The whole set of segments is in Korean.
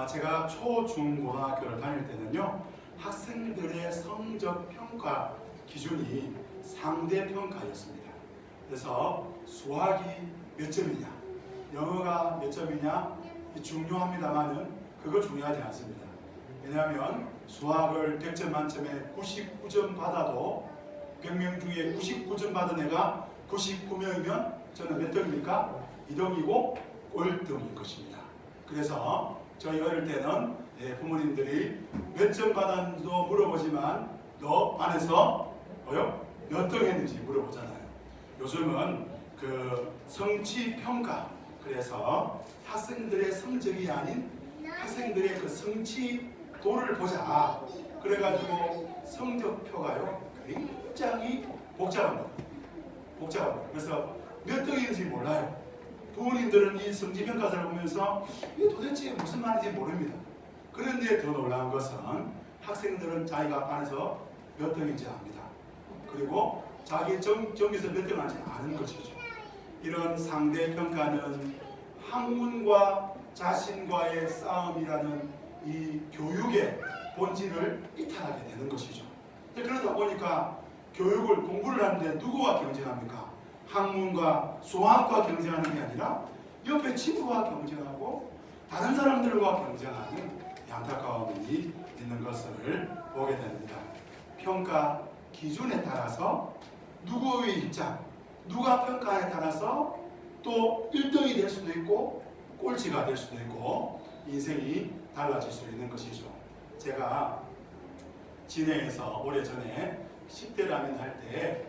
제가 초, 중, 고등학교를 다닐 때는요, 학생들의 성적 평가 기준이 상대 평가였습니다. 그래서 수학이 몇 점이냐, 영어가 몇 점이냐 중요합니다만은 그거 중요하지 않습니다. 왜냐하면 수학을 100점 만점에 99점 받아도 100명 중에 99점 받은 애가 99명이면 저는 몇 등입니까? 2등이고 꼴등인 것입니다. 그래서 저희 어릴 때는 부모님들이 몇 점 받았는지도 물어보지만 너 반에서 몇 등 했는지 물어보잖아요. 요즘은 그 성취평가, 그래서 학생들의 성적이 아닌 학생들의 그 성취도를 보자. 그래가지고 성적표가요 굉장히 복잡합니다. 그래서 몇 등인지 몰라요. 부모님들은 이 성취평가서를 보면서 이게 도대체 무슨 말인지 모릅니다. 그런데 더 놀라운 것은 학생들은 자기가 반에서 몇 등인지 압니다. 그리고 자기 정기에서 몇 등 하는지 아는 것이죠. 이런 상대평가는 학문과 자신과의 싸움이라는 이 교육의 본질을 이탈하게 되는 것이죠. 그러다 보니까 공부를 하는데 누구와 경쟁합니까? 학문과 수학과 경쟁하는 게 아니라 옆에 친구와 경쟁하고 다른 사람들과 경쟁하는 안타까움이 있는 것을 보게 됩니다. 평가 기준에 따라서 누구의 입장, 누가 평가에 따라서 또 1등이 될 수도 있고 꼴찌가 될 수도 있고 인생이 달라질 수 있는 것이죠. 제가 진해에서 오래전에 10대 라면 할 때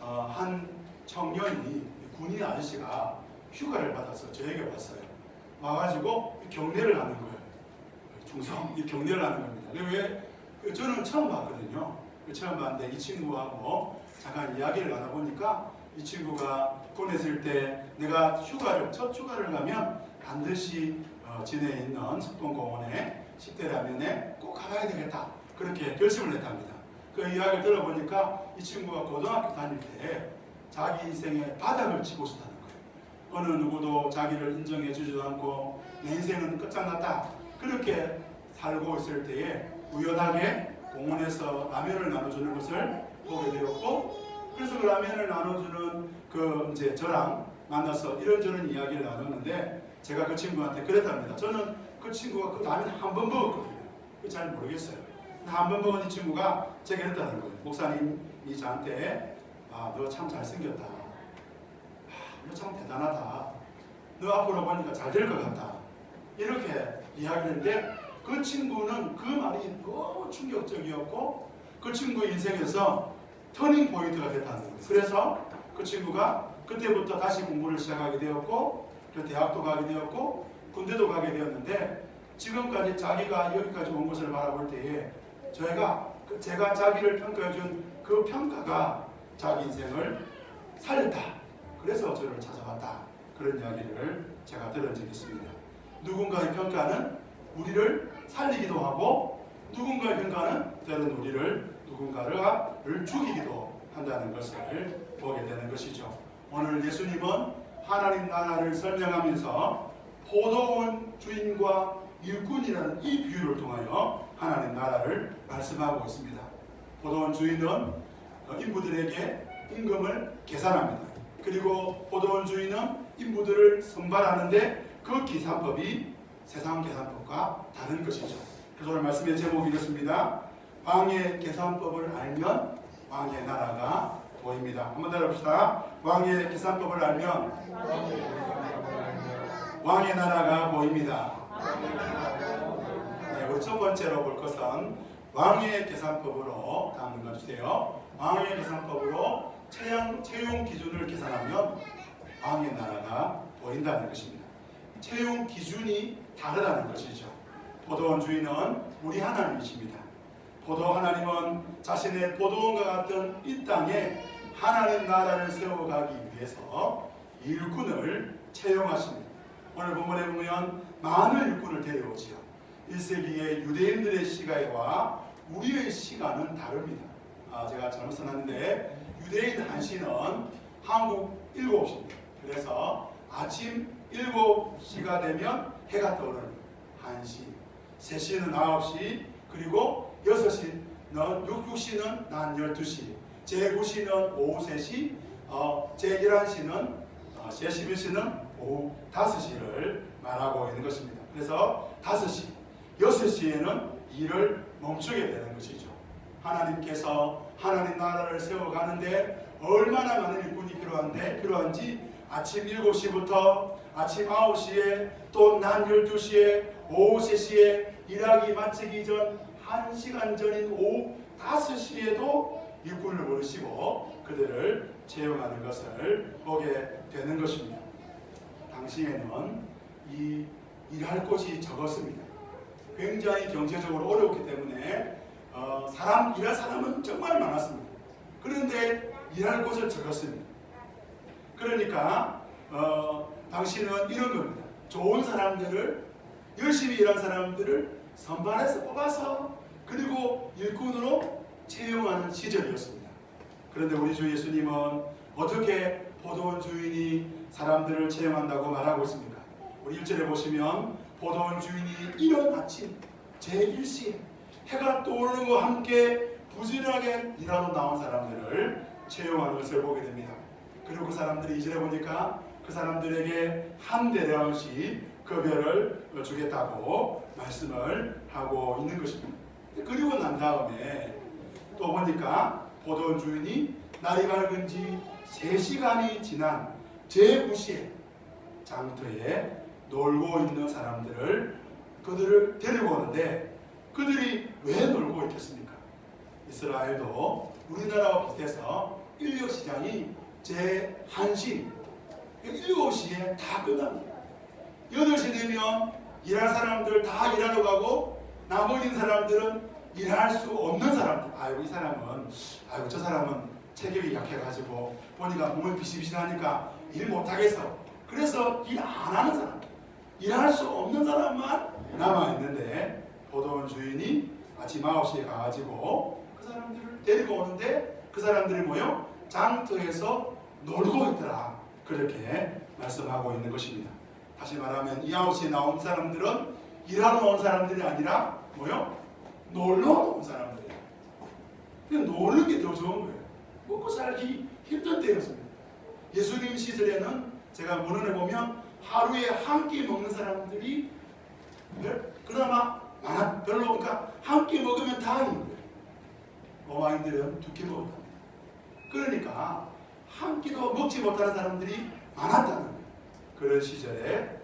한 청년이 군인 아저씨가 휴가를 받아서 저에게 왔어요. 와가지고 경례를 하는 거예요. 중성 경례를 하는 겁니다. 왜? 저는 처음 봤거든요. 처음 봤는데 이 친구하고 잠깐 이야기를 나눠보니까 이 친구가 군에 있을 때 내가 첫 휴가를 가면 반드시 진해에 있는 석동공원에 10대 라면에 꼭 가봐야 되겠다. 그렇게 결심을 했답니다. 그 이야기를 들어보니까 이 친구가 고등학교 다닐 때 자기 인생의 바닥을 치고 있었다는 거예요. 어느 누구도 자기를 인정해 주지도 않고 내 인생은 끝장났다. 그렇게 살고 있을 때에 우연하게 공원에서 라면을 나눠주는 것을 보게 되었고, 그래서 그 라면을 나눠주는 이제 저랑 만나서 이런저런 이야기를 나눴는데 제가 그 친구한테 그랬답니다. 저는 그 친구가 그 라면 한 번 먹었거든요. 잘 모르겠어요. 한 번 먹은 이 친구가 제가 그랬다는 거예요. 목사님이 저한테 너 참 잘생겼다. 너 참 대단하다. 너 앞으로 보니까 잘 될 것 같다. 이렇게 이야기했는데 그 친구는 그 말이 너무 충격적이었고 그 친구 인생에서 터닝 포인트가 됐다는 거예요. 그래서 그 친구가 그때부터 다시 공부를 시작하게 되었고 대학도 가게 되었고 군대도 가게 되었는데 지금까지 자기가 여기까지 온 것을 바라볼 때에 제가 자기를 평가해준 그 평가가 자기 인생을 살렸다. 그래서 저를 찾아왔다. 그런 이야기를 제가 들은 적이 있습니다. 누군가의 평가는 우리를 살리기도 하고 누군가의 평가는 때로는 누군가를 죽이기도 한다는 것을 보게 되는 것이죠. 오늘 예수님은 하나님 나라를 설명하면서 포도원 주인과 일꾼이라는 이 비유를 통하여 하나님 나라를 말씀하고 있습니다. 포도원 주인은 인부들에게 임금을 계산합니다. 그리고 포도원 주인은 인부들을 선발하는데 그 계산법이 세상 계산법과 다른 것이죠. 그래서 오늘 말씀의 제목이 이렇습니다. 왕의 계산법을 알면 왕의 나라가 보입니다. 한번 따라합시다. 왕의 계산법을 알면 왕의 나라가 보입니다. 네, 우리 첫 번째로 볼 것은 왕의 계산법으로 다음 문단 주세요. 왕의 계산법으로 채용 기준을 계산하면 왕의 나라가 보인다는 것입니다. 채용 기준이 다르다는 것이죠. 포도원 주인은 우리 하나님이십니다. 포도 하나님은 자신의 포도원과 같은 이 땅에 하나님 나라를 세워가기 위해서 일꾼을 채용하십니다. 오늘 본문에 보면 많은 일꾼을 데려오지요. 1세기의 유대인들의 시간과 우리의 시간은 다릅니다. 제가 잘못 써놨는데 유대인 1시는 한국 7시입니다. 그래서 아침 7시가 되면 해가 떠오르는 1시. 3시는 9시, 그리고 6시는 6시는 낮 12시, 제9시는 오후 3시, 제11시는 제11시는 오후 5시를 말하고 있는 것입니다. 그래서 5시, 6시에는 일을 멈추게 되는 것이죠. 하나님께서 하나님 나라를 세워가는데 얼마나 많은 일꾼이 필요한지 아침 7시부터 아침 9시에 또 낮 12시에 오후 3시에 일하기 마치기 전 1시간 전인 오후 5시에도 일꾼을 부르시고 그들을 채용하는 것을 보게 되는 것입니다. 당시에는 이 일할 곳이 적었습니다. 굉장히 경제적으로 어려웠기 때문에 일할 사람은 정말 많았습니다. 그런데 일할 곳을 적었습니다. 그러니까 당신은 이런 겁니다. 좋은 사람들을, 열심히 일한 사람들을 선발해서 뽑아서 그리고 일꾼으로 채용하는 시절이었습니다. 그런데 우리 주 예수님은 어떻게 포도원 주인이 사람들을 채용한다고 말하고 있습니까? 우리 1절에 보시면 포도원 주인이 이른 아침 제1시에 해가 떠오르는 것과 함께 부지런하게 일하러 나온 사람들을 채용하는 것을 보게 됩니다. 그리고 그 사람들이 2절에 보니까 그 사람들에게 한 대량씩 급여를 주겠다고 말씀을 하고 있는 것입니다. 그리고 난 다음에 또 보니까 포도원 주인이 날이 밝은 지 3시간이 지난 제9시에 장터에 놀고 있는 사람들을 그들을 데리고 오는데 그들이 왜 놀고 있겠습니까? 이스라엘도 우리나라와 비슷해서 인력시장이 제1시 7시에 다 끝납니다. 8시 되면 일할 사람들 다 일하러 가고 나머지 사람들은 일할 수 없는 사람들, 아이고 이 사람은 아이고 저 사람은 체격이 약해가지고 보니까 몸이 비실비실하니까 일 못하겠어. 그래서 일 안 하는 사람, 일할 수 없는 사람만 남아있는데 포도원 주인이 아침 9시에 가가지고 그 사람들을 데리고 오는데 그 사람들이 뭐요? 장터에서 놀고 있더라. 그렇게 말씀하고 있는 것입니다. 다시 말하면 이 9시에 나온 사람들은 일하러 온 사람들이 아니라 뭐요? 놀러 온 사람들이에요. 노는 게 더 좋은 거예요. 먹고 살기 힘든 때였습니다. 예수님 시절에는 제가 문헌에 보면 하루에 한 끼 먹는 사람들이 그나마 별로 그러니까 한 끼 먹으면 다행인 거예요. 로마인들은 2끼 먹었다. 그러니까 한 끼도 먹지 못하는 사람들이 많았다는 거예요. 그런 시절에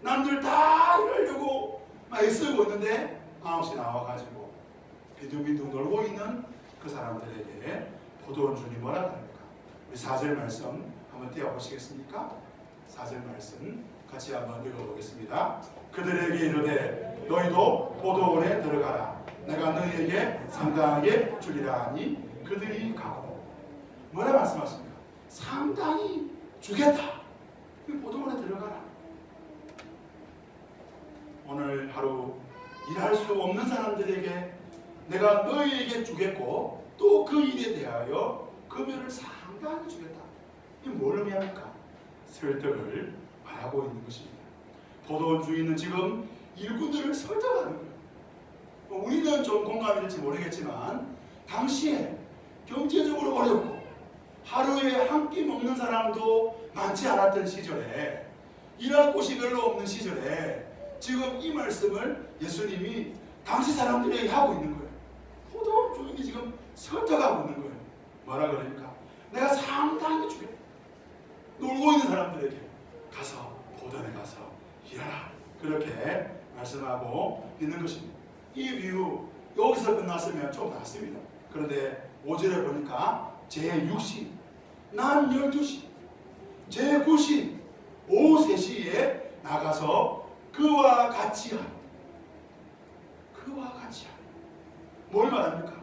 남들 다 이러려고 막 애쓰고 있는데 9시 나와가지고 비둥비둥 놀고 있는 그 사람들에게 포도원 주님이 뭐라고 합니까? 우리 4절 말씀 한번 띄워보시겠습니까? 4절 말씀 같이 한번 읽어보겠습니다. 그들에게 이르되 너희도 포도원에 들어가라. 내가 너희에게 상당하게 주리라 하니 그들이 가고. 뭐라 말씀하십니까? 상당히 주겠다. 포도원에 들어가라. 오늘 하루 일할 수 없는 사람들에게 내가 너희에게 주겠고 또 그 일에 대하여 금요를 상당히 주겠다. 이게 뭘 의미합니까? 설득을 말하고 있는 것입니다. 포도원 주인은 지금 일꾼들을 설득하는 거예요. 우리는 좀 공감이 될지 모르겠지만 당시에 경제적으로 어렵고 하루에 한 끼 먹는 사람도 많지 않았던 시절에 일할 곳이 별로 없는 시절에 지금 이 말씀을 예수님이 당시 사람들에게 하고 있는 거예요. 포도원 주인이 지금 설득하고 있는 거예요. 뭐라 그러니까 내가 상당히 주겠다. 놀고 있는 사람들에게 가서 포도원에 가서 일하라. 그렇게 말씀하고 있는 것입니다. 이 비유 여기서 끝났으면 좀 낫습니다. 그런데 5절에 보니까 제6시, 낮 12시, 제9시, 오후 3시에 나가서 그와 같이 하라. 그와 같이 하라. 뭘 말합니까?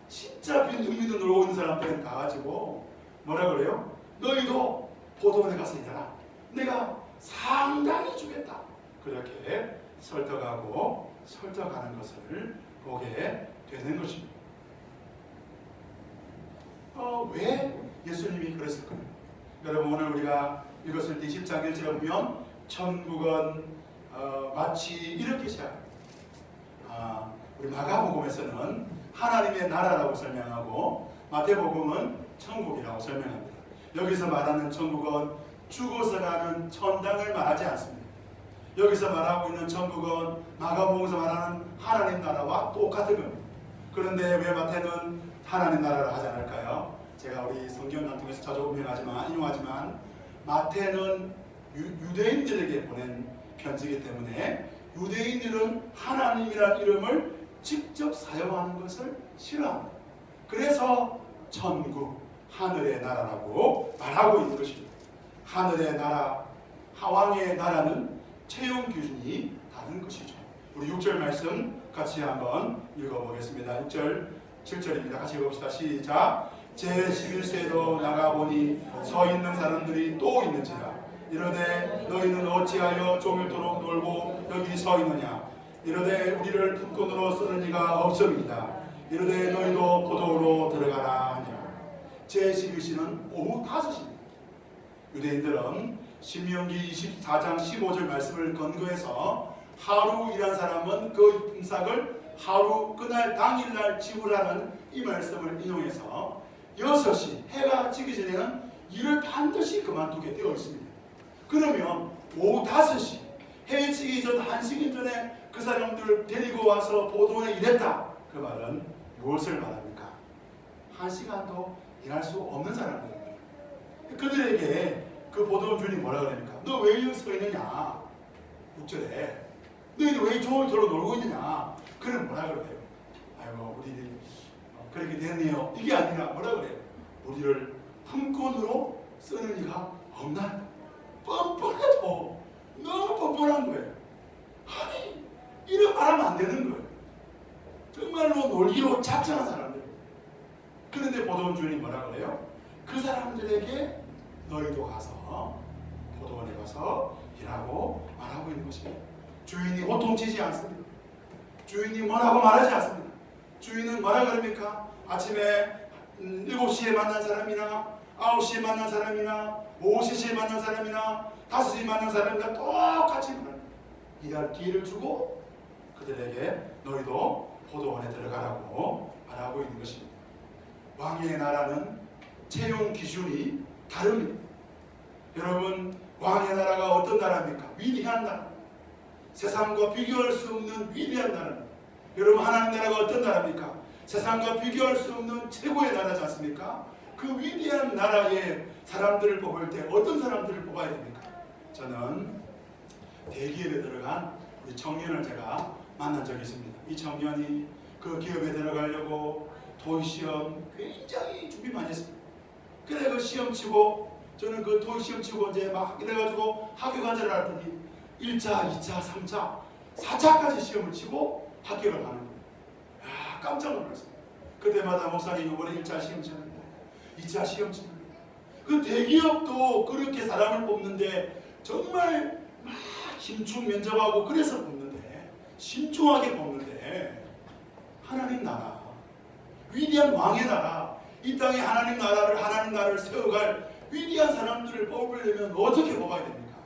진짜 빈둥빈둥 놀고 있는 사람들은 가가지고 뭐라 그래요? 너희도 포도원에 가서 일하라. 내가 상당히 주겠다. 그렇게 설득하는 것을 보게 되는 것입니다. 왜 예수님이 그랬을까요? 여러분 오늘 우리가 읽었을 때 10장 1절에 보면 천국은 마치 이렇게 시작합니다. 우리 마가복음에서는 하나님의 나라라고 설명하고 마태복음은 천국이라고 설명합니다. 여기서 말하는 천국은 죽어서 가는 천당을 말하지 않습니다. 여기서 말하고 있는 천국은 마가복음에서 말하는 하나님 나라와 똑같은 겁니다. 그런데 왜 마태는 하나님 나라를 하지 않을까요? 제가 우리 성경 간통에서 자주 인용하지만 마태는 유대인들에게 보낸 편지이기 때문에 유대인들은 하나님이라는 이름을 직접 사용하는 것을 싫어합니다. 그래서 천국, 하늘의 나라라고 말하고 있는 것입니다. 하늘의 나라, 하왕의 나라는 채용 기준이 다른 것이죠. 우리 6절 말씀 같이 한번 읽어보겠습니다. 6절, 7절입니다. 같이 읽어봅시다. 시작. 제11세로 나가보니 서 있는 사람들이 또 있는지라. 이르되 너희는 어찌하여 종일토록 놀고 여기 서 있느냐. 이르되 우리를 품꾼으로 쓰는 이가 없음이다. 이르되 너희도 포도로 들어가라 하니라. 제11시는 오후 5시입니다. 유대인들은 신명기 24장 15절 말씀을 근거해서 하루 일한 사람은 그 품삯을 하루 그날 당일날 지불하는 이 말씀을 인용해서 6시 해가 지기 전에는 일을 반드시 그만두게 되어 있습니다. 그러면 오후 5시 해 지기 전 1시간 전에 그 사람들을 데리고 와서 보도원에 일했다. 그 말은 무엇을 말합니까? 1시간도 일할 수 없는 사람들입니다. 그들에게 그 보도원 주인이 뭐라 그럽니까? 너 왜 여기 서 있느냐? 6절에 너희는 왜 종일토록 놀고 있느냐? 그는 뭐라 그래요? 아이고 우리들이 그렇게 됐네요. 이게 아니라 뭐라 그래요? 우리를 품꾼으로 쓰는 이가 없나? 뻔뻔해도 너무 뻔뻔한 거예요. 아니 이런 말하면 안 되는 거예요. 정말로 놀기로 작정한 사람들. 그런데 보도원 주인이 뭐라 그래요? 그 사람들에게 너희도 가서 보도원에 가서 일하고 말하고 있는 것입니다. 주인이 호통치지 않습니다. 주인이 뭐라고 말하지 않습니다. 주인은 뭐라 그럽니까? 아침에 7시에 만난 사람이나 9시에 만난 사람이나 오후 3시에 만난 사람이나 5시에 만난 사람이나 똑같이 일할 기회를 주고 그들에게 너희도 포도원에 들어가라고 말하고 있는 것입니다. 왕의 나라는 채용 기준이 다릅니다. 여러분 왕의 나라가 어떤 나라입니까? 위대한 나라. 세상과 비교할 수 없는 위대한 나라입니다. 여러분 하나님 나라가 어떤 나라입니까? 세상과 비교할 수 없는 최고의 나라지 않습니까? 그 위대한 나라의 사람들을 뽑을 때 어떤 사람들을 뽑아야 됩니까? 저는 대기업에 들어간 우리 청년을 제가 만난 적이 있습니다. 이 청년이 그 기업에 들어가려고 토익 시험 굉장히 준비 많이 했습니다. 그래 그 시험 치고 저는 그 토익 시험 치고 이제 막 이래가지고 학교 간 줄 알았더니 1차, 2차, 3차, 4차까지 시험을 치고 합격을 하는 거예요. 야, 깜짝 놀랐어요. 그때마다 목사님 이번에 1차 시험 치는데 2차 시험 치는데 그 대기업도 그렇게 사람을 뽑는데 정말 막 힘충 면접하고 그래서 뽑는데 신중하게 뽑는데 하나님 나라 위대한 왕의 나라 이 땅에 하나님 나라를 세워갈 위대한 사람들을 뽑으려면 어떻게 뽑아야 됩니까?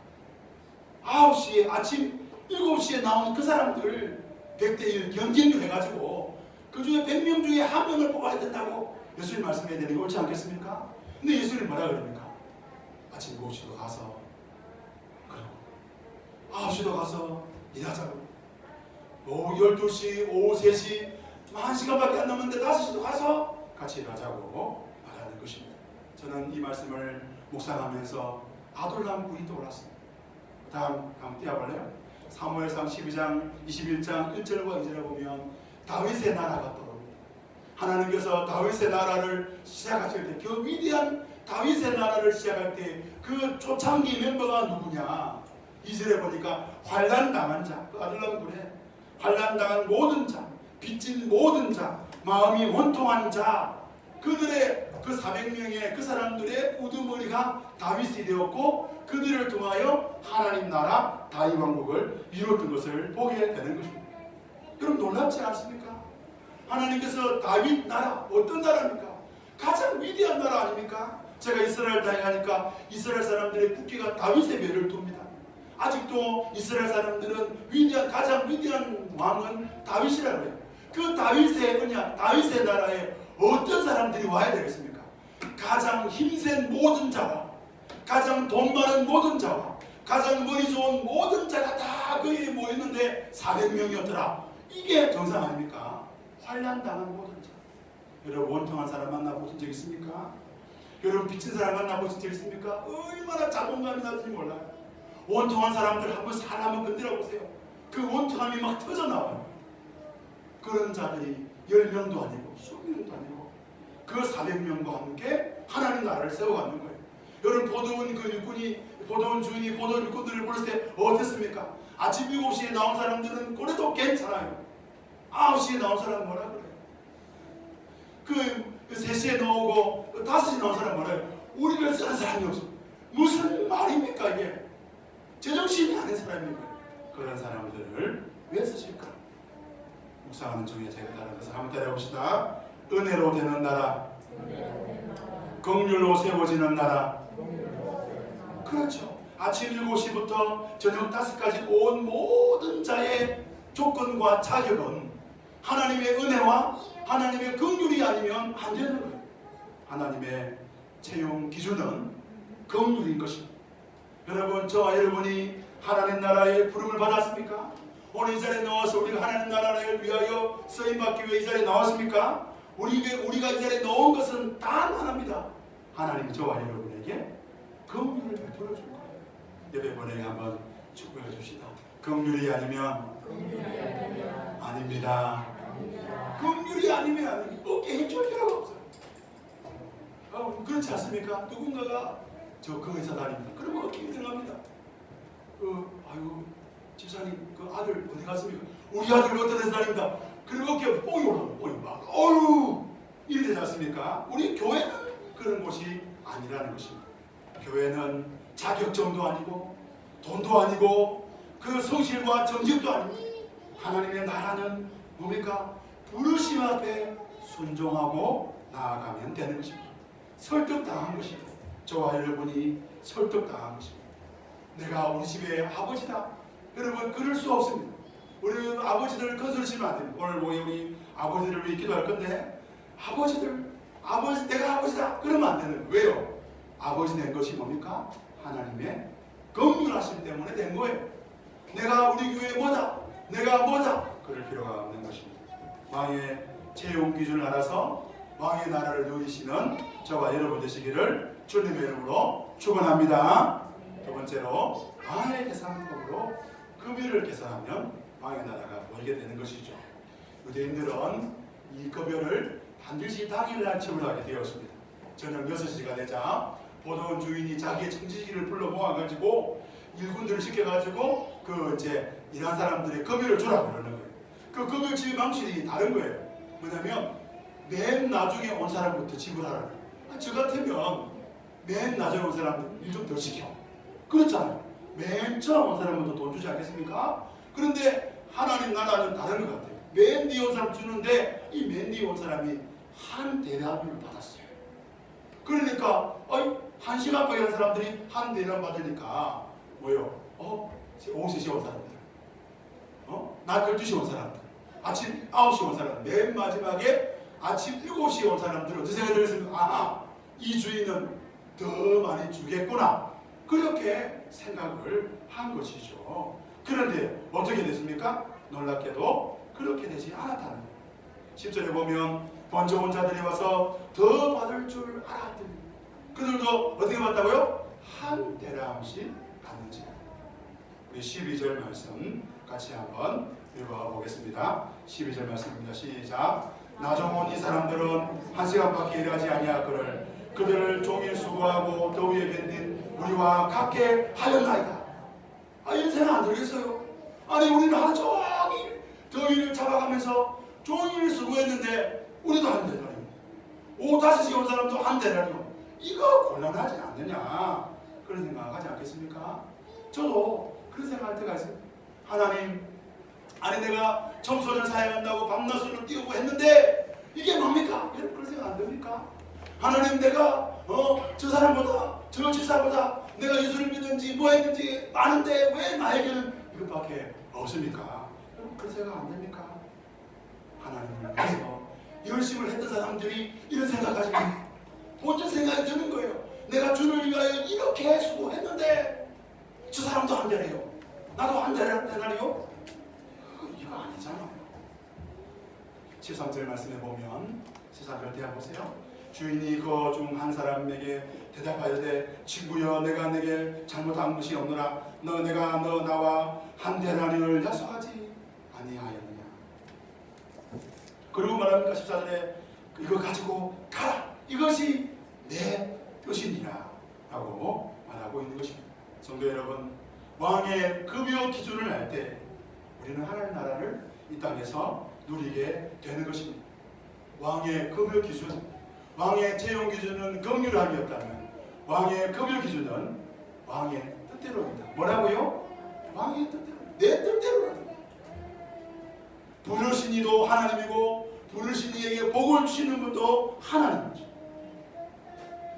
9시에 아침 7시에 나오는 그 사람들 100대1 경쟁률 해가지고 그 중에 100명 중에 1명을 뽑아야 된다고 예수님 말씀해야 되는 게 옳지 않겠습니까? 근데 예수님 뭐라 그럽니까? 아침 7시도 가서 그리고 9시도 가서 일하자고 오후 12시, 오후 3시 1시간밖에 안 남았는데 5시도 가서 같이 일하자고 말하는 것입니다. 저는 이 말씀을 묵상하면서 아둘람 군이 떠올랐습니다. 다음 띄워볼래요? 사무엘상 12장 21장 1절과 2절에 보면 다윗의 나라가 떠오릅니다. 하나님께서 다윗의 나라를 시작하실 때 그 위대한 다윗의 나라를 시작할 때 그 초창기 멤버가 누구냐? 2절에 보니까 환난당한 자, 그 아둘람 군에 환난당한 모든 자, 빚진 모든 자, 마음이 원통한 자, 그들의 그 400명의 그 사람들의 우두머리가 다윗이 되었고 그들을 통하여 하나님 나라 다윗 왕국을 이뤘던 것을 보게 되는 것입니다. 여러분 놀랍지 않습니까? 하나님께서 다윗 나라 어떤 나라입니까? 가장 위대한 나라 아닙니까? 제가 이스라엘 땅에 가니까 이스라엘 사람들의 국기가 다윗의 묘를 둡니다. 아직도 이스라엘 사람들은 가장 위대한 왕은 다윗이라고 해요. 그 다윗의 언약, 다윗의 나라에 어떤 사람들이 와야 되겠습니까? 가장 힘센 모든 자와 가장 돈 많은 모든 자와 가장 머리 좋은 모든 자가 다 거기에 모였는데 400명이었더라. 이게 정상 아닙니까? 환난당한 모든 자. 여러분 원통한 사람 만나보신 적 있습니까? 여러분 빚진 사람 만나보신 적 있습니까? 얼마나 자존감이 나는지 몰라요. 원통한 사람들 한번 살 한번 건드려 보세요. 그 원통함이 막 터져나와요. 그런 자들이 10명도 아니고 20명도 아니고 그 400명과 함께 하나님 나라를 세워가는 거예요. 여러분 보도원 그 일꾼이 보도원 주인이 보도원 일꾼들을 불렀을 때 어땠습니까? 아침 7시에 나온 사람들은 그래도 괜찮아요. 9시에 나온 사람은 뭐라 그래요? 그 3시에 나오고 5시에 나온 사람은 뭐라 해요? 우리를 쓰는 사람이 없어. 무슨 말입니까 이게? 제정신이 아닌 사람입니까? 그런 사람들을 왜 쓰실까? 묵상하는 중에 제가 따라가서 한번 따라해봅시다. 은혜로 되는 나라, 긍휼로 세워지는 나라. 그렇죠. 아침 7시부터 저녁 5시까지 온 모든 자의 조건과 자격은 하나님의 은혜와 하나님의 긍휼이 아니면 안 되는 거예요. 하나님의 채용 기준은 긍휼인 것입니다. 여러분 저와 여러분이 하나님 나라의 부름을 받았습니까? 오늘 이 자리에 나와서 우리가 하나님 나라를 위하여 쓰임받기 위해 이 자리에 나왔습니까? 우리가 이 자리에 나온 것은 단 하나입니다. 하나님 저와 여러분에게 긍휼을 베풀어 줄 거예요. 예배 보내게 한번 축복해 줍시다. 긍휼이 아니면 아닙니다. 긍휼이 아니면 어깨 힘줄 필요가 없어요. 그렇지 않습니까? 누군가가 저 그 회사 다닙니다. 그러면 어깨 힘들어갑니다. 아이고 집사님 그 아들 어디 갔습니까? 우리 아들 어떤 회사 다닙니다. 그리고 어깨 뽕이 올라오고 뽕이 막 어휴 이래 되지 않습니까? 우리 교회는 그런 곳이 아니라는 것입니다. 교회는 자격증도 아니고 돈도 아니고 그 성실과 정직도 아니고 하나님의 나라는 뭡니까? 부르심 앞에 순종하고 나아가면 되는 것입니다. 설득당한 것입니다. 저와 여러분이 설득당한 것입니다. 내가 우리 집의 아버지다. 여러분 그럴 수 없습니다. 우리 아버지들을 거스르시면 안 됩니다. 오늘 우리 아버지를 위해 기도할 건데 내가 아버지다 그러면 안 되는 거예요. 왜요? 아버지 된 것이 뭡니까? 하나님의 긍휼하심 때문에 된 거예요. 내가 우리 교회 뭐다? 내가 뭐다? 그럴 필요가 없는 것입니다. 왕의 채용 기준을 알아서 왕의 나라를 누리시는 저와 여러분 되시기를 주님의 이름으로 축원합니다. 두 번째로 왕의 계산법으로 급여를 계산하면 왕의 나라가 보이게 되는 것이죠. 유대인들은 이 급여를 반드시 당일날 지불하게 되었습니다. 저녁 6시가 되자 보도원 주인이 자기의 청지기를 불러 모아가지고 일꾼들을 시켜가지고 이제 일한 사람들의 급여를 주라고 그러는 거예요. 그 급여 지급 방식이 다른 거예요. 뭐냐면 맨 나중에 온 사람부터 지불하라는 거예요. 저 같으면 맨 나중에 온 사람들 일 좀 더 시켜. 그렇잖아요. 맨 처음 온 사람부터 돈 주지 않겠습니까? 그런데 하나님 나라는 다른 것 같아요. 맨 뒤에 온 사람 주는데 이 맨 뒤에 온 사람이 한 대납을 받았어요. 그러니까 1시간밖에 한 사람들이 한 대납 받으니까 뭐요? 오후 3시에 온 사람들, 낮 12시에 온 사람들, 아침 9시에 온 사람들, 맨 마지막에 아침 7시에 온 사람들은 어떻게 생각이 들었습니까? 이 주인은 더 많이 주겠구나. 그렇게 생각을 한 것이죠. 그런데 어떻게 됐습니까? 놀랍게도 그렇게 되지 않았다는 거예요. 10절에 보면 먼저 온 자들이 와서 더 받을 줄 알았더니 그들도 어떻게 받다고요? 한 데나씩 받는지라. 우리 12절 말씀 같이 한번 읽어보겠습니다. 12절 말씀입니다. 시작. 나중 온 이 사람들은 1시간밖에 일하지 아니하거늘 그들을 종일 수고하고 더위에 견딘 우리와 같게 하였나이다. 인생 안 들겠어요? 아니 우리는 하루 종일 더위를 잡아가면서 종일 수고했는데 우리도 한 대나리요. 오후 5시에 온 사람도 한 대나리요. 이거 곤란하지 않느냐 그런 생각하지 않겠습니까? 저도 그런 생각할 때가 있어요. 하나님, 아니 내가 청소년 사역한다고 밤낮으로 뛰고 했는데 이게 뭡니까? 여러분 그런 생각 안 됩니까? 하나님 내가 저 사람보다 저 집사보다 내가 예수를 믿는지 뭐 했는지 많은데 왜 나에게는 이것밖에 없습니까? 그 생각 안 됩니까? 하나님을 위해서 열심을 했던 사람들이 이런 생각하시고 본전 생각이 드는 거예요. 내가 주를 위하여 이렇게 수고했는데 저 사람도 안 되네요. 나도 안 되나요? 이거 아니잖아요. 13절 말씀해 보면 13절 대해보세요. 주인이 그 중 한 사람에게 대답하여되 친구여 내가 내게 잘못한 것이 없노라. 내가 나와 한 데나리온을 약속하지 아니하였느냐. 그리고 말합니까? 14절에 이거 가지고 가라. 이것이 내 뜻이니라 라고 말하고 있는 것입니다. 성도 여러분, 왕의 급여 기준을 할 때 우리는 하나님 나라를 이 땅에서 누리게 되는 것입니다. 왕의 급여 기준, 왕의 채용 기준은 긍휼함이었다면 왕의 급여 기준은 왕의 뜻대로입니다. 뭐라고요? 왕의 뜻대로, 내 뜻대로라는 거예요. 부르신 이도 하나님이고 부르신 이에게 복을 주시는 분도 하나님이죠.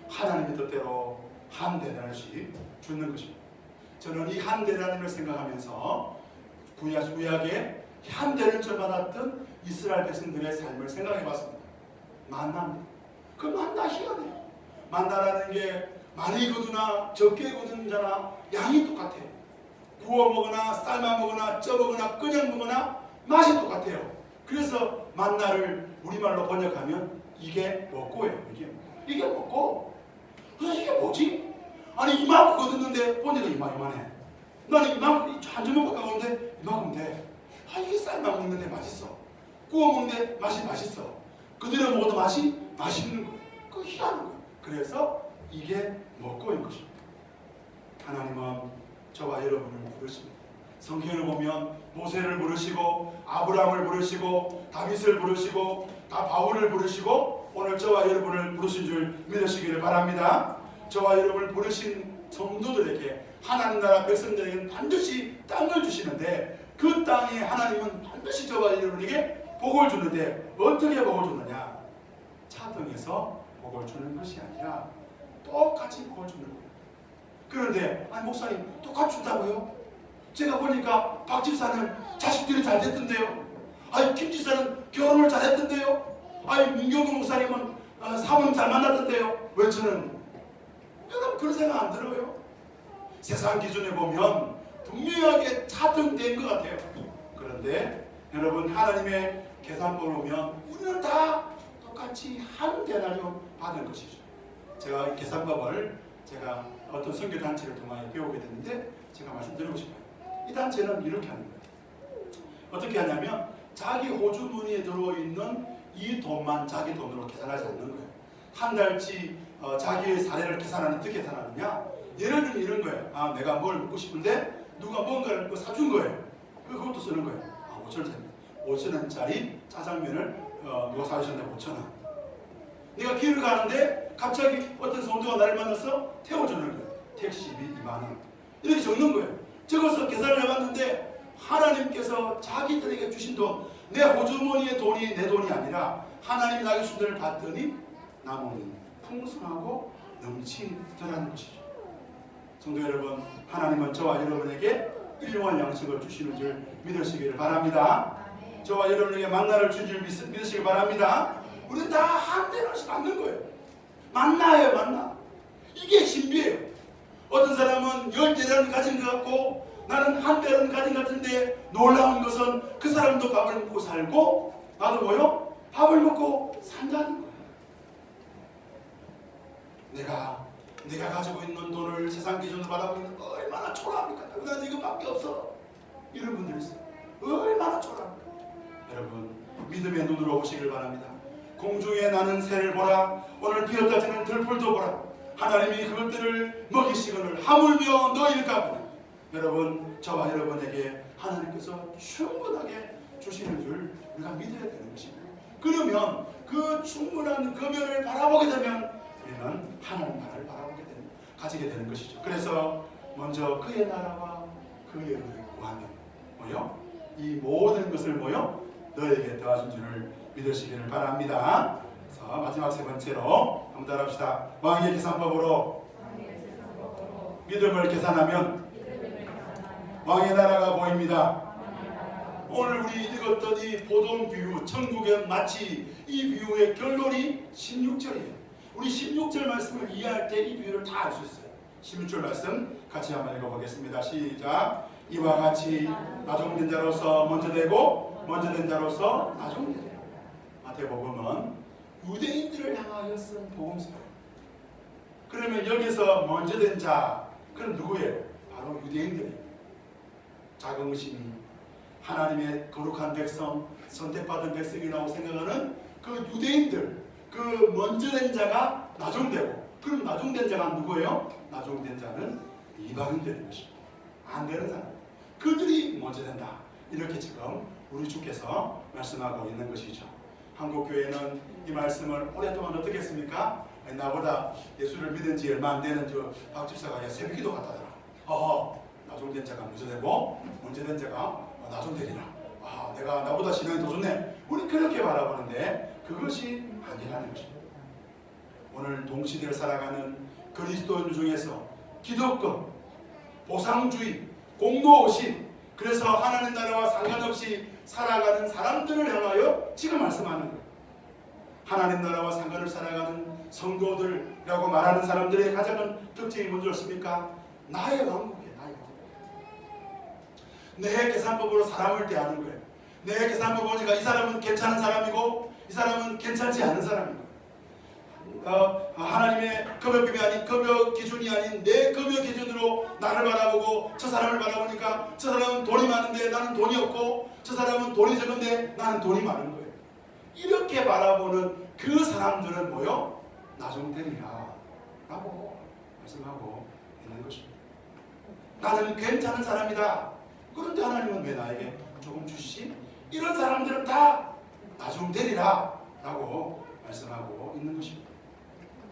하나님의 뜻대로 한 데나리온씩 주는 것입니다. 저는 이 한 데나리온을 생각하면서 구약에 한 데나리온을 받았던 이스라엘 백성들의 삶을 생각해 봤습니다. 만나입니다. 그 만나 희한해요. 만나라는 게 많이 거두나 적게 거두는 자나 양이 똑같아요. 구워 먹거나 삶아 먹거나 쪄 먹거나 그냥 먹거나 맛이 똑같아요. 그래서 만나를 우리말로 번역하면 이게 먹고예요. 이게 먹고. 이게 뭐지? 아니 이만큼 거뒀는데 보니까 이만해. 나는 이만큼 한 주먹 가까운데 이만큼 돼. 이게 삶아 먹는데 맛있어. 구워 먹는데 맛이 맛있어. 그대로 먹어도 맛이 맛있는 거예요. 그 희한한 거예요. 그래서 이게 먹고인 것입니다. 하나님은 저와 여러분을 부르십니다. 성경을 보면 모세를 부르시고 아브라함을 부르시고 다윗을 부르시고 다 바울을 부르시고 오늘 저와 여러분을 부르신 줄 믿으시기를 바랍니다. 저와 여러분을 부르신 성도들에게 하나님 나라 백성들에게는 반드시 땅을 주시는데 그 땅에 하나님은 반드시 저와 여러분에게 복을 주는데 어떻게 복을 주느냐? 차등에서 복을 주는 것이 아니라 똑같이 복을 주는 거예요. 그런데 아니 목사님 똑같이 준다고요? 제가 보니까 박 집사는 자식들이 잘 됐던데요. 아니 김 집사는 결혼을 잘했던데요. 아니 문경구 목사님은 사모님 잘 만났던데요. 왜 저는? 여러분 그런 생각 안 들어요? 세상 기준에 보면 분명하게 차등된 것 같아요. 그런데 여러분 하나님의 계산법을 보면 우리는 다 똑같이 한 데나리온 받은 것이죠. 제가 이 계산법을 제가 어떤 선교단체를 통하여 배우게 됐는데 제가 말씀드리고 싶어요. 이 단체는 이렇게 하는 거예요. 어떻게 하냐면 자기 호주머니에 들어있는 이 돈만 자기 돈으로 계산하지 않는 거예요. 한 달치 자기의 사례를 계산하는 어떻게 계산하느냐? 예를 들면 이런 거예요. 내가 뭘 먹고 싶은데 누가 뭔가를 사준 거예요. 그것도 쓰는 거예요. 5,000원짜리 5,000원짜리 짜장면을 누가 사주셨는데 5,000원. 내가 길을 가는데 갑자기 어떤 성도가 나를 만나서 태워주는 거예요. 택시비 20,000원. 이렇게 적는 거예요. 적어서 계산을 해봤는데 하나님께서 자기들에게 주신 돈, 내 호주머니의 돈이 내 돈이 아니라 하나님이 나에게 주신 돈을 받더니 남은 풍성하고 넘치더라는 것이죠. 성도 여러분, 하나님은 저와 여러분에게 일용할 양식을 주시는 줄 믿으시기를 바랍니다. 저와 여러분에게 만나를 주신 줄 믿으시길 바랍니다. 우리는 다 한 대씩 받는 거예요. 만나예요, 만나. 이게 신비예요. 어떤 사람은 10대를 가진 것 같고 나는 한 대를 가진 것 같은데 놀라운 것은 그 사람도 밥을 먹고 살고 나도 뭐요? 밥을 먹고 산다는 거예요. 내가 가지고 있는 돈을 세상 기준으로 바라보면 얼마나 초라합니까? 난 이거밖에 없어. 이런 분들이 있어요. 얼마나 초라합니까? 여러분 믿음의 눈으로 보시길 바랍니다. 공중에 나는 새를 보라. 오늘 비었다 지는 들풀도 보라. 하나님이 그것들을 먹이시거늘 하물며 너희일까. 여러분 저와 여러분에게 하나님께서 충분하게 주시는 줄 우리가 믿어야 되는 것입니다. 그러면 그 충분한 금연을 바라보게 되면 우리는 하나님 나라를 가지게 되는 것이죠. 그래서 먼저 그의 나라와 그의 의를 구하면 뭐요? 이 모든 것을 뭐요? 너에게 더하신 줄을 믿으시기를 바랍니다. 그래서 마지막 세 번째로 한번 따라합시다. 왕의 계산법으로 믿음을 계산하면 왕의 나라가 보입니다. 오늘 우리 읽었던 이 보돈 비유, 천국의 마치 이 비유의 결론이 16절이에요. 우리 16절 말씀을 이해할 때 이 비유를 다 알 수 있어요. 16절 말씀 같이 한번 읽어보겠습니다. 시작. 이와 같이 나중된 자로서 먼저 되고 먼저 된 자로서 나중되리라. 마태복음은 유대인들을 향하여 쓴 복음서예요. 그러면 여기서 먼저 된 자, 그럼 누구예요? 바로 유대인들이에요. 자긍심이 하나님의 거룩한 백성, 선택받은 백성이라고 생각하는 그 유대인들, 그 먼저 된 자가 나중되고, 그럼 나중된 자가 누구예요? 나중된 자는 이방인들인 것입니다. 안 되는 사람, 그들이 먼저 된다. 이렇게 지금 우리 주께서 말씀하고 있는 것이죠. 한국교회는 이 말씀을 오랫동안 어떻게 했습니까? 나보다 예수를 믿은 지 얼마 안 되는 저 박집사가 새벽기도 갔다더라. 나중된 자가 먼저 되고 먼저 된 자가 나중되리라. 내가 나보다 신앙이 더 좋네. 우리 그렇게 바라보는데 그것이 아니라는 것입니다. 오늘 동시대를 살아가는 그리스도인 중에서 기독교, 보상주의, 공로의식, 그래서 하나님 나라와 상관없이 살아가는 사람들을 향하여 지금 말씀하는 거예요. 하나님 나라와 상관을 살아가는 성도들이라고 말하는 사람들의 가장 큰 특징이 뭔지였습니까? 나의 왕국이에요. 나의 왕국. 내 계산법으로 사람을 대하는 거예요. 내 계산법 보니까 이 사람은 괜찮은 사람이고 이 사람은 괜찮지 않은 사람이고, 하나님의 급여법이 아닌 급여 기준이 아닌 내 급여 기준으로 나를 바라보고, 저 사람을 바라보니까 저 사람은 돈이 많은데 나는 돈이 없고, 저 사람은 돈이 적은데 나는 돈이 많은 거예요. 이렇게 바라보는 그 사람들은 뭐요? 나중되리라 라고 말씀하고 있는 것입니다. 나는 괜찮은 사람이다. 그런데 하나님은 왜 나에게 조금 주시지? 이런 사람들은 다 나중되리라 라고 말씀하고 있는 것입니다.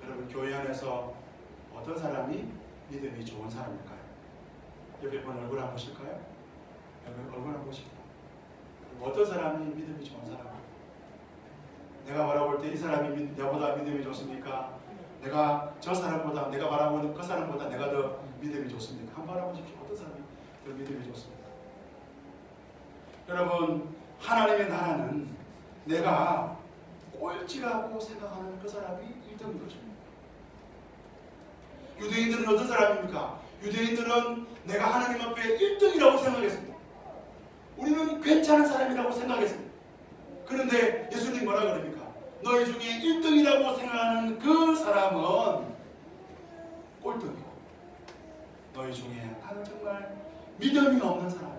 여러분, 교회 안에서 어떤 사람이 믿음이 좋은 사람일까요? 여기 본 얼굴 한번 보실까요? 여기 얼굴 한번 보실까요? 어떤 사람이 믿음이 좋은 사람일까요? 내가 바라볼 때 이 사람이 나보다 믿음이 좋습니까? 내가 저 사람보다, 내가 바라보는 그 사람보다 내가 더 믿음이 좋습니까? 한번 바라보십시오. 어떤 사람이 더 믿음이 좋습니까? 여러분, 하나님의 나라는 내가 꼴찌라고 생각하는 그 사람이 1등인 것입니다. 유대인들은 어떤 사람입니까? 유대인들은 내가 하나님 앞에 1등이라고 생각했습니다. 우리는 괜찮은 사람이라고 생각했습니다. 그런데 예수님 뭐라 그럽니까? 너희 중에 1등이라고 생각하는 그 사람은 꼴등이고, 너희 중에 나는 정말 믿음이 없는 사람,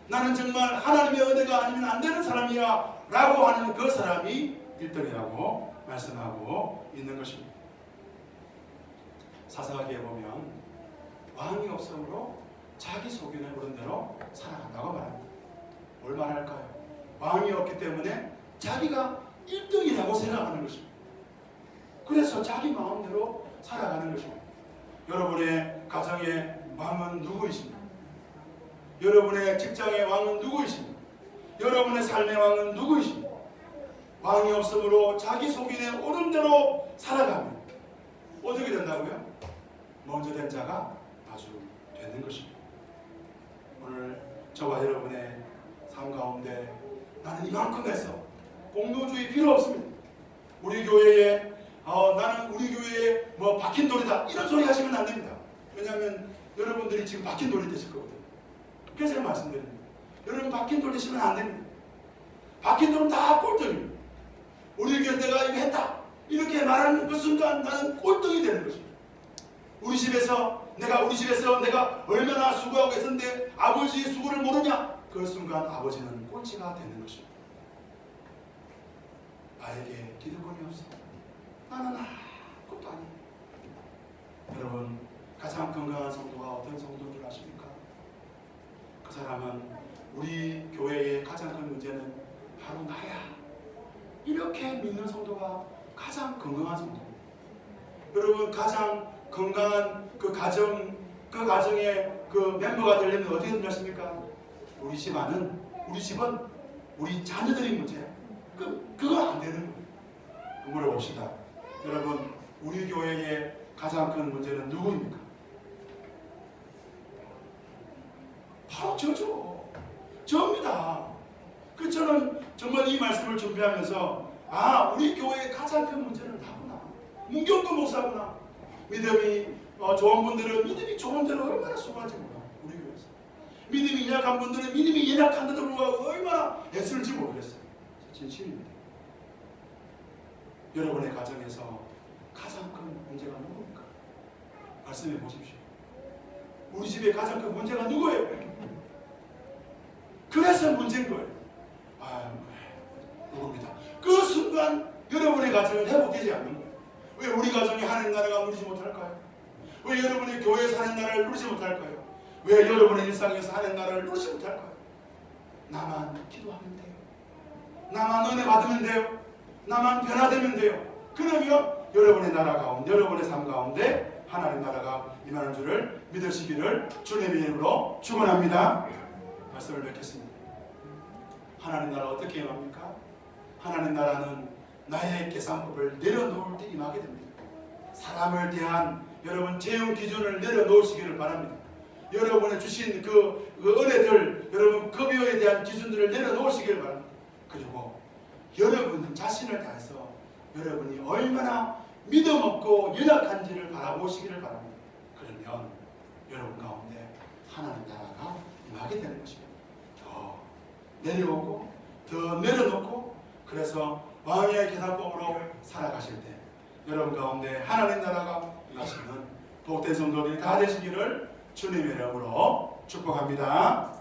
나는 정말 하나님의 은혜가 아니면 안 되는 사람이야 라고 하는 그 사람이 1등이라고 말씀하고 있는 것입니다. 사사기에 보면 왕이 없으므로 자기 소견에 오른 대로 살아간다고 말합니다. 뭘 말할까요? 왕이 없기 때문에 자기가 1등이라고 생각하는 것입니다. 그래서 자기 마음대로 살아가는 것입니다. 여러분의 가정의 왕은 누구이십니까? 여러분의 직장의 왕은 누구이십니까? 여러분의 삶의 왕은 누구이십니까? 왕이 없으므로 자기 소견에 오른 대로 살아가면 어떻게 된다고요? 먼저 된 자가 아주 되는 것입니다. 오늘 저와 여러분의 삶 가운데 나는 이만큼 해서 공로주의 필요 없습니다. 우리 교회에 나는 우리 교회에 뭐 박힌 돌이다 이런 소리 하시면 안 됩니다. 왜냐하면 여러분들이 지금 박힌 돌이 되실 거거든요. 그래서 제가 말씀드립니다. 여러분 박힌 돌 되시면 안 됩니다. 박힌 돌은 다 꼴등입니다. 우리 교회 내가 이거 했다 이렇게 말하는 그 순간 나는 꼴등이 되는 것입니다. 우리 집에서 내가 얼마나 수고하고 있었는데 아버지의 수고를 모르냐? 그 순간 아버지는 꼴찌가 되는 것입니다. 나에게 기득권이 없어. 나는 아무것도 아니에요. 여러분, 가장 건강한 성도가 어떤 성도인 줄 아십니까? 그 사람은 우리 교회의 가장 큰 문제는 바로 나야. 이렇게 믿는 성도가 가장 건강한 성도입니다. 여러분, 가장 건강한 그 가정의 그 멤버가 되려면 어떻게 되십니까? 우리 집은 우리 자녀들이 문제야. 그거 안 되는 거예요. 물어봅시다. 여러분, 우리 교회의 가장 큰 문제는 누구입니까? 저입니다. 그 저는 정말 이 말씀을 준비하면서 우리 교회의 가장 큰 문제는 나구나. 문경도 목사구나. 믿음이 좋은 분들은 믿음이 좋은 대로 얼마나 수고하지 몰라. 우리 교회에서. 믿음이 연약한 분들은 믿음이 연약한데도 불구하고 얼마나 애쓸지 모르겠어요. 진심입니다. 여러분의 가정에서 가장 큰 문제가 누구입니까? 말씀해 보십시오. 우리 집의 가장 큰 문제가 누구예요? 그래서 문제인 거예요. 누굽니다. 그 순간 여러분의 가정은 회복되지 않는 거예요. 왜 우리 가정이 하나님 나라가 누리지 못할까요? 왜 여러분의 교회에서 하나님 나라를 누리지 못할까요? 왜 여러분의 일상에서 하나님 나라를 누리지 못할까요? 나만 기도하면 돼요. 나만 은혜 받으면 돼요. 나만 변화되면 돼요. 그러면 여러분의 나라 가운데, 여러분의 삶 가운데 하나님 나라가 임하는 줄을 믿으시기를 주님의 이름으로 축원합니다. 말씀을 뵙겠습니다. 하나님 나라 어떻게 임합니까? 하나님 나라는 나의 계산법을 내려놓을 때 임하게 됩니다. 사람을 대한 여러분 재용 기준을 내려놓으시기를 바랍니다. 여러분의 주신 그 은혜들, 여러분 급여에 대한 기준들을 내려놓으시기를 바랍니다. 그리고 여러분 자신을 다해서 여러분이 얼마나 믿음 없고 연약한지를 바라보시기를 바랍니다. 그러면 여러분 가운데 하나님 나라가 임하게 되는 것입니다. 더 내려오고 더 내려놓고 그래서 왕의 계산법으로 살아가실 때 여러분 가운데 하나님 나라가 임하시는 복된 성도들이 다 되시기를 주님의 이름으로 축복합니다.